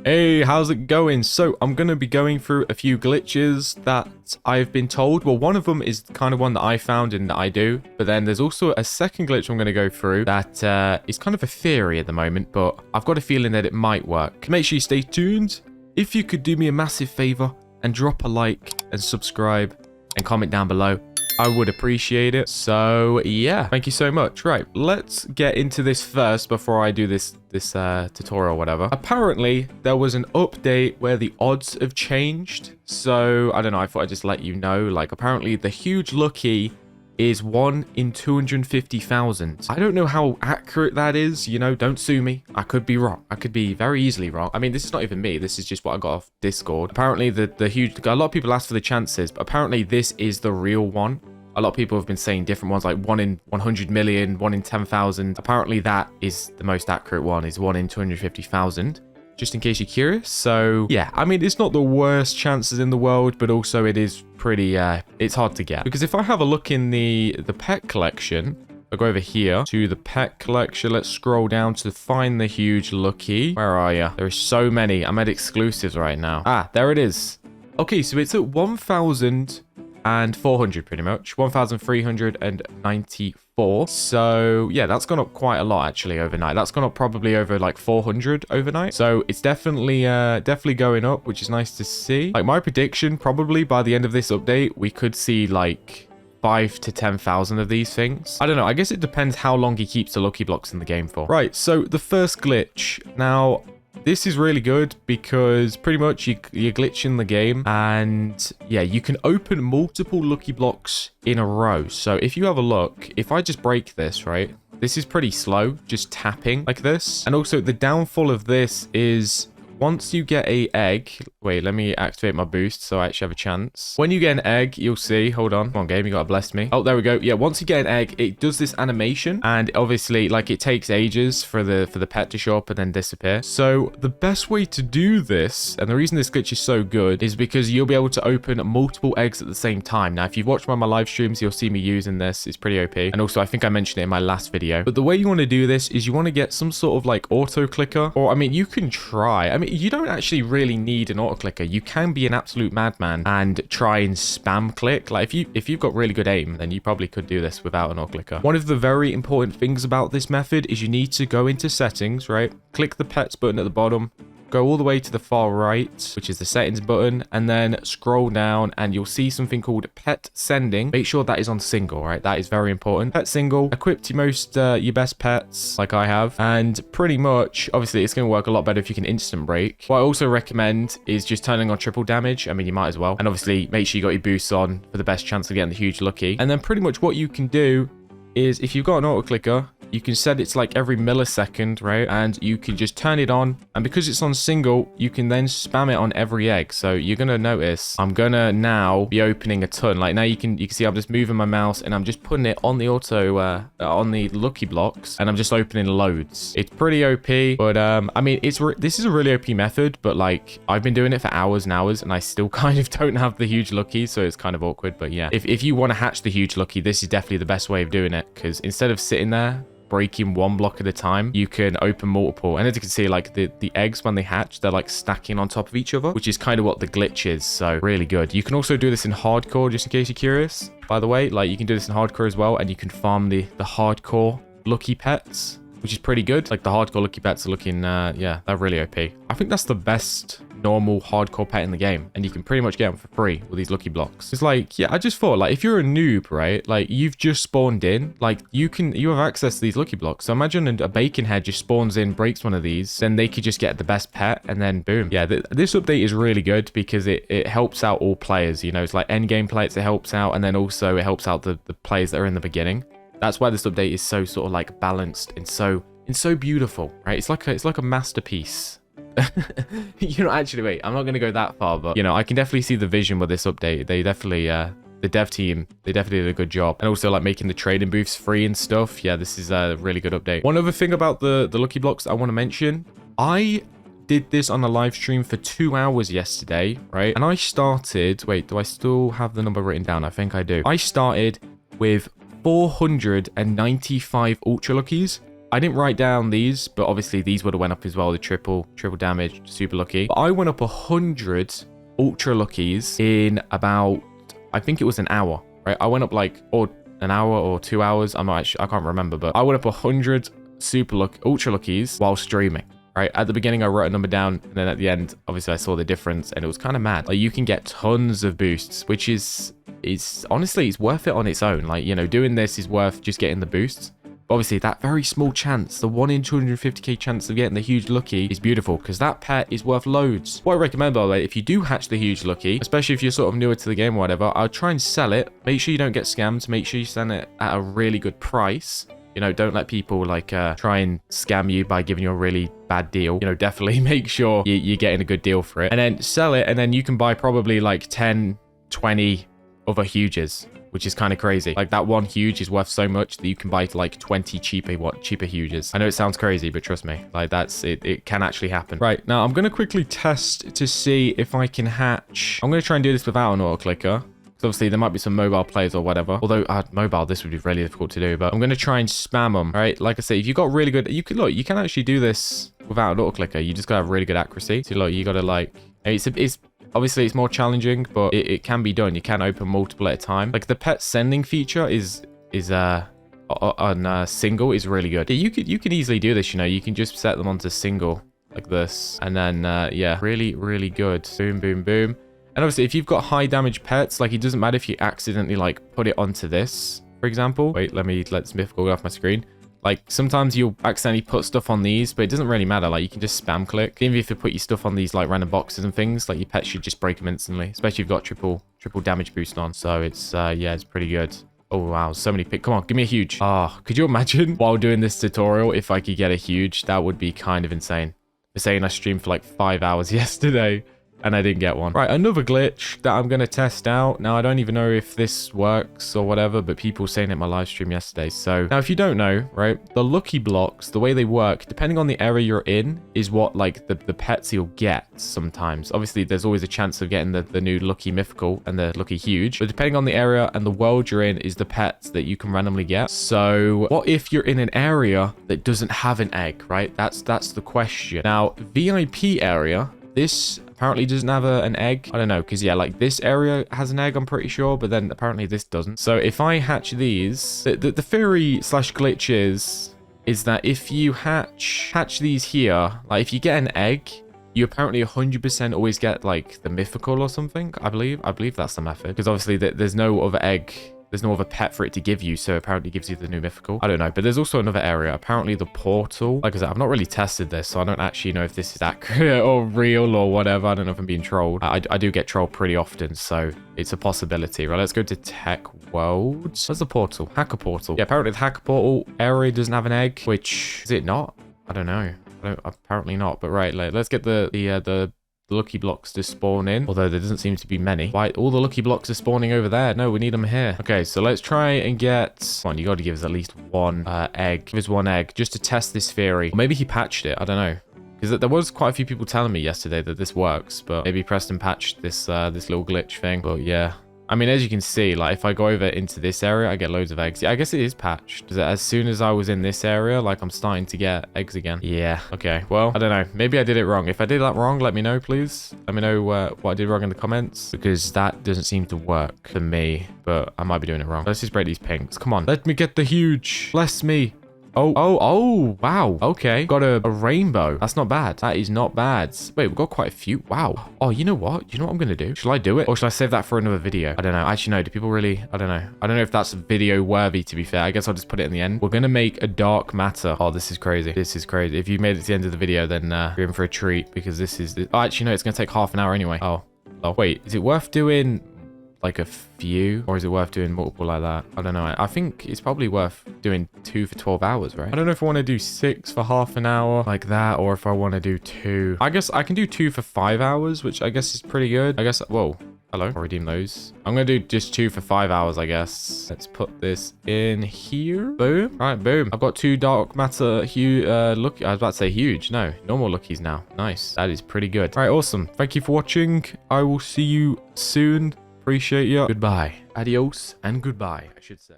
Hey, how's it going? So I'm going to be going through a few glitches that I've been told. Well, one of them is kind of one that I found and that I do. But then there's also a second glitch I'm going to go through that is kind of a theory at the moment, but I've got a feeling that it might work. Make sure you stay tuned. If you could do me a massive favor and drop a like and subscribe and comment down below, I would appreciate it. So yeah, thank you so much. Right, let's get into this first before I do this tutorial or whatever. Apparently there was an update where the odds have changed. So I don't know, I thought I'd just let you know. Like, apparently the huge Lucki is 1 in 250,000. I don't know how accurate that is, you know, don't sue me. I could be wrong. I could be very easily wrong. I mean, this is not even me. This is just what I got off Discord. Apparently the huge, a lot of people ask for the chances, but apparently this is the real one. A lot of people have been saying different ones, like 1 in 100 million, 1 in 10,000. Apparently that is the most accurate one, is 1 in 250,000. Just in case you're curious. So yeah, I mean, it's not the worst chances in the world, but also it is pretty, it's hard to get. Because if I have a look in the pet collection, I'll go over here to the pet collection. Let's scroll down to find the huge Lucki. Where are you? There are so many. I'm at exclusives right now. Ah, there it is. Okay, so it's at 1,400 pretty much. 1,394. So yeah, that's gone up quite a lot actually overnight. That's gone up probably over like 400 overnight. So it's definitely going up, which is nice to see. Like, my prediction, probably by the end of this update, we could see like 5 to 10,000 of these things. I don't know. I guess it depends how long he keeps the Lucki blocks in the game for. Right. So the first glitch. Now, this is really good because pretty much you're glitching the game, and yeah, you can open multiple Lucki blocks in a row. So if you have a look, if I just break this, right, this is pretty slow, just tapping like this. And also the downfall of this is once you get a egg, wait, let me activate my boost so I actually have a chance. When you get an egg, you'll see, hold on. Come on, game, you gotta bless me. Oh, there we go. Yeah, once you get an egg, it does this animation, and obviously, like, it takes ages for the pet to show up and then disappear. So the best way to do this, and the reason this glitch is so good, is because you'll be able to open multiple eggs at the same time. Now, if you've watched one of my live streams, you'll see me using this. It's pretty OP. And also, I think I mentioned it in my last video. But the way you want to do this is you want to get some sort of like auto clicker, or I mean, you can try. I mean, you don't actually really need an auto clicker. You can be an absolute madman and try and spam click. Like, if you've got really good aim, then you probably could do this without an auto clicker. One of the very important things about this method is you need to go into settings, right? Click the pets button at the bottom. Go all the way to the far right, which is the settings button, and then scroll down and you'll see something called pet sending. Make sure that is on single, right? That is very important. Pet single, equip your best pets like I have, and pretty much, obviously it's going to work a lot better if you can instant break. What I also recommend is just turning on triple damage. I mean, you might as well. And obviously make sure you got your boosts on for the best chance of getting the huge Lucki. And then pretty much what you can do is, if you've got an auto clicker, you can set it to like every millisecond, right? And you can just turn it on. And because it's on single, you can then spam it on every egg. So you're going to notice I'm going to now be opening a ton. Like, now you can see I'm just moving my mouse and I'm just putting it on the auto, on the Lucki blocks. And I'm just opening loads. It's pretty OP. But I mean, this is a really OP method. But like, I've been doing it for hours and hours and I still kind of don't have the huge Lucki. So it's kind of awkward. But yeah, if you want to hatch the huge Lucki, this is definitely the best way of doing it. Because instead of sitting there breaking one block at a time, you can open multiple. And as you can see, like the eggs, when they hatch, they're like stacking on top of each other, which is kind of what the glitch is. So really good. You can also do this in hardcore, just in case you're curious, by the way. Like, you can do this in hardcore as well, and you can farm the hardcore Lucki pets, which is pretty good. Like, the hardcore Lucki pets are looking, yeah, they're really OP. I think that's the best normal hardcore pet in the game, and you can pretty much get them for free with these Lucki blocks. It's like, yeah, I just thought, like, if you're a noob, right, like, you've just spawned in, like, you have access to these Lucki blocks. So imagine a bacon head just spawns in, breaks one of these, then they could just get the best pet, and then boom. Yeah, this update is really good because it helps out all players. You know, it's like end game players it helps out, and then also it helps out the players that are in the beginning. That's why this update is so sort of like balanced and so beautiful, right? It's like a masterpiece. You know, actually, wait, I'm not going to go that far, but you know, I can definitely see the vision with this update. They definitely, the dev team, they definitely did a good job. And also, like, making the trading booths free and stuff. Yeah, this is a really good update. One other thing about the Lucki blocks I want to mention, I did this on a live stream for 2 hours yesterday, right? And I started, wait, do I still have the number written down? I think I do. I started with 495 Ultra Luckis I didn't write down these, but obviously these would have went up as well. The triple damage, super lucky. But I went up 100 ultra luckies in about, I think it was an hour, right? I went up like, or an hour or 2 hours. I'm not actually, I can't remember, but I went up 100 ultra luckies while streaming. Right, at the beginning I wrote a number down, and then at the end obviously I saw the difference, and it was kind of mad. Like, you can get tons of boosts, which is honestly, it's worth it on its own. Like, you know, doing this is worth just getting the boosts. But obviously that very small chance, the 1 in 250k chance of getting the huge lucky, is beautiful, because that pet is worth loads. What I recommend, by the way, if you do hatch the huge lucky, especially if you're sort of newer to the game or whatever, I'll try and sell it. Make sure you don't get scammed. Make sure you sell it at a really good price. You know, don't let people like try and scam you by giving you a really bad deal. You know, definitely make sure you're getting a good deal for it, and then sell it, and then you can buy probably like 10, 20 other huges, which is kind of crazy. Like, that one huge is worth so much that you can buy like 20 cheaper huges. I know it sounds crazy, but trust me, like, that's it. It can actually happen. Right, now I'm gonna quickly test to see if I can hatch. I'm gonna try and do this without an auto clicker. Obviously, there might be some mobile players or whatever. Although, mobile, this would be really difficult to do. But I'm going to try and spam them, right? Like I say, if you've got really good... You can actually do this without an auto clicker. You just got to have really good accuracy. So, look, you got to, like... It's obviously, it's more challenging, but it can be done. You can open multiple at a time. Like, the pet sending feature on single is really good. Yeah, you can easily do this, you know. You can just set them onto single like this. And then, yeah, really, really good. Boom, boom, boom. And obviously, if you've got high damage pets, like, it doesn't matter if you accidentally, like, put it onto this, for example. Wait, let this mythical go off my screen. Like, sometimes you'll accidentally put stuff on these, but it doesn't really matter. Like, you can just spam click. Even if you put your stuff on these, like, random boxes and things, like, your pet should just break them instantly. Especially if you've got triple damage boost on. So it's, yeah, it's pretty good. Oh, wow. So many picks. Come on, give me a huge. Ah, could you imagine while doing this tutorial, if I could get a huge? That would be kind of insane. They're saying I streamed for like 5 hours yesterday, and I didn't get one. Right, another glitch that I'm going to test out. Now, I don't even know if this works or whatever, but people were saying it in my live stream yesterday. So, now, if you don't know, right, the lucky blocks, the way they work, depending on the area you're in, is what, like, the pets you'll get sometimes. Obviously, there's always a chance of getting the new lucky mythical and the lucky huge. But depending on the area and the world you're in is the pets that you can randomly get. So, what if you're in an area that doesn't have an egg, right? That's the question. Now, VIP area, this apparently doesn't have an egg. I don't know, because yeah, like, this area has an egg, I'm pretty sure, but then apparently this doesn't. So if I hatch these, the theory slash glitch is that if you hatch these here, like, if you get an egg, you apparently 100% always get, like, the mythical or something. I believe that's the method, because obviously there's no other egg. There's no other pet for it to give you, so apparently it gives you the new mythical. I don't know, but there's also another area. Apparently the portal. Like I said, I've not really tested this, so I don't actually know if this is accurate or real or whatever. I don't know if I'm being trolled. I do get trolled pretty often, so it's a possibility. Right, let's go to Tech Worlds. Where's the portal? Hacker portal. Yeah, apparently the hacker portal area doesn't have an egg, which... Is it not? I don't know. Apparently not, but right, let's get the lucky blocks to spawn in, although there doesn't seem to be many. Why, all the lucky blocks are spawning over there? No, we need them here. Okay, so let's try and get... Come on, you got to give us at least one egg. Give us one egg just to test this theory. Or maybe he patched it. I don't know. Because there was quite a few people telling me yesterday that this works, but maybe Preston patched this little glitch thing. But yeah. I mean, as you can see, like, if I go over into this area, I get loads of eggs. Yeah, I guess it is patched. As soon as I was in this area, like, I'm starting to get eggs again. Yeah. Okay. Well, I don't know. Maybe I did it wrong. If I did that wrong, let me know, please. Let me know what I did wrong in the comments, because that doesn't seem to work for me, but I might be doing it wrong. Let's just break these pinks. Come on. Let me get the huge. Bless me. Oh, wow. Okay. Got a rainbow. That's not bad. That is not bad. Wait, we've got quite a few. Wow. Oh, you know what? You know what I'm going to do? Shall I do it? Or shall I save that for another video? I don't know. Actually, no. Do people really? I don't know. I don't know if that's video worthy, to be fair. I guess I'll just put it in the end. We're going to make a dark matter. Oh, this is crazy. This is crazy. If you made it to the end of the video, then you're in for a treat, because this is... Oh, actually, no. It's going to take half an hour anyway. Oh, wait. Is it worth doing... like a few, or is it worth doing multiple like that? I don't know. I think it's probably worth doing 2 for 12 hours, right? I don't know if I want to do 6 for half an hour like that, or if I want to do 2. I guess I can do 2 for 5 hours, which I guess is pretty good. I guess, whoa, hello, I'll redeem those. I'm gonna do just 2 for 5 hours, I guess. Let's put this in here. Boom. All right, boom. I've got 2 dark matter lucky. I was about to say huge. No, normal luckies now. Nice. That is pretty good. All right, awesome. Thank you for watching. I will see you soon. Appreciate you. Goodbye. Adios and goodbye, I should say.